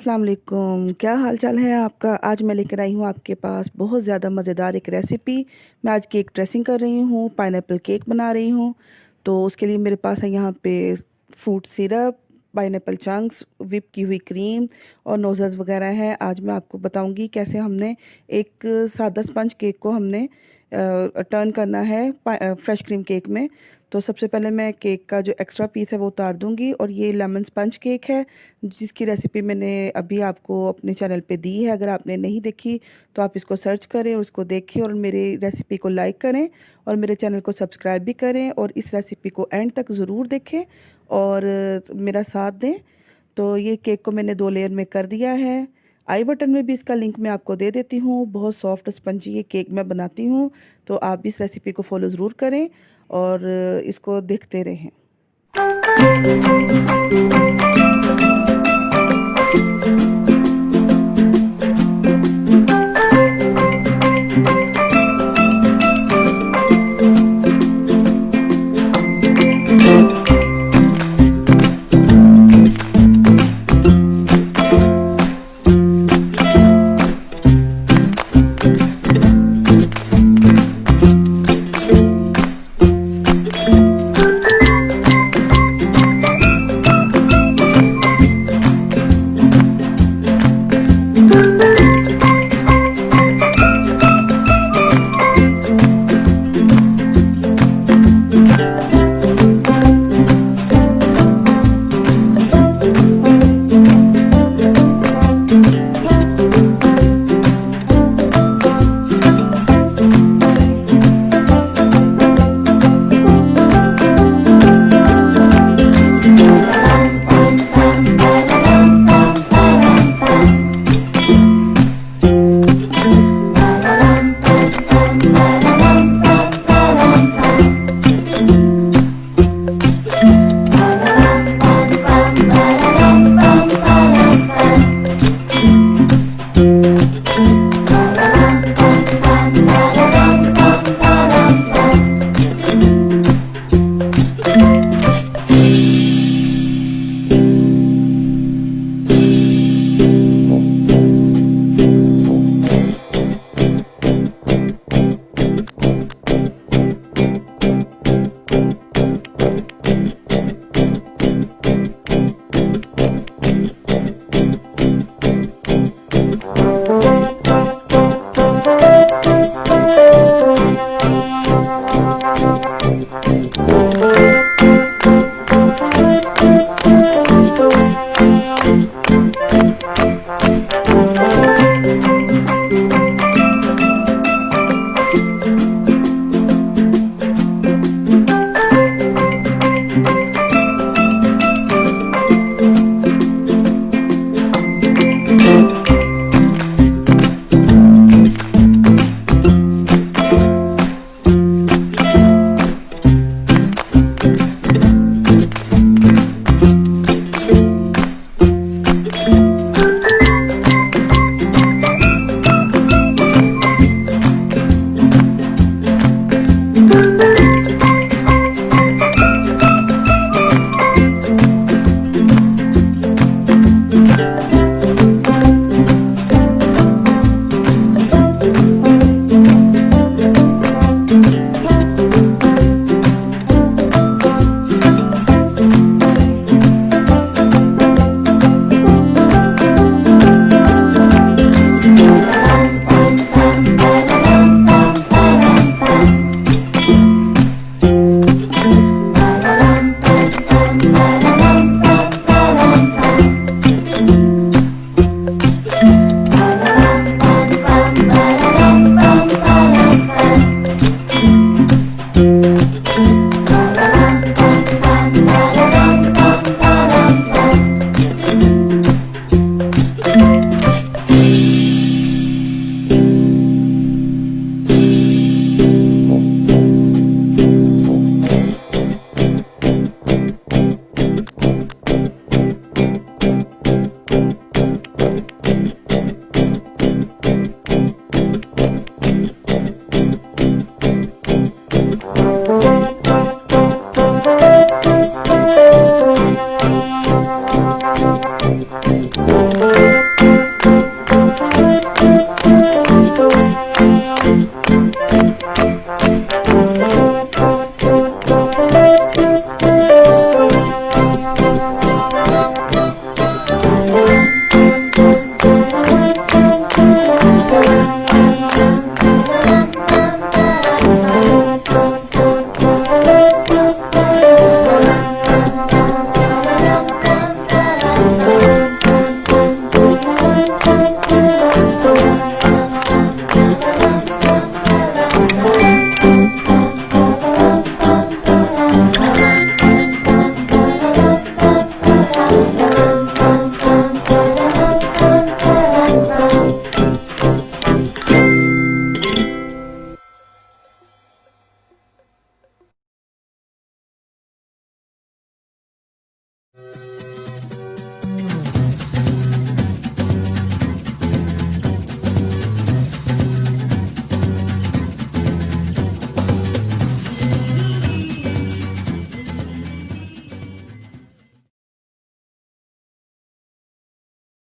अस्सलाम वालेकुम। क्या हाल चाल है आपका। आज मैं लेकर आई हूँ आपके पास बहुत ज़्यादा मज़ेदार एक रेसिपी। मैं आज केक ड्रेसिंग कर रही हूँ, पाइनएप्पल केक बना रही हूँ। तो उसके लिए मेरे पास है यहाँ पे fruit syrup, pineapple chunks, whip की हुई क्रीम और नोज़ल्स वगैरह हैं। आज मैं आपको बताऊंगी कैसे हमने एक सादा स्पंज केक को हमने टर्न करना है फ्रेश क्रीम केक में। तो सबसे पहले मैं केक का जो एक्स्ट्रा पीस है वो उतार दूंगी। और ये लेमन स्पंज केक है जिसकी रेसिपी मैंने अभी आपको अपने चैनल पे दी है। अगर आपने नहीं देखी तो आप इसको सर्च करें और उसको देखें और मेरी रेसिपी को लाइक करें और मेरे चैनल को सब्सक्राइब भी करें और इस रेसिपी को एंड तक ज़रूर देखें और मेरा साथ दें। तो ये केक को मैंने 2 लेयर में कर दिया है। आई बटन में भी इसका लिंक मैं आपको दे देती हूँ। बहुत सॉफ्ट स्पंजी ये केक मैं बनाती हूँ, तो आप भी इस रेसिपी को फॉलो ज़रूर करें और इसको देखते रहें।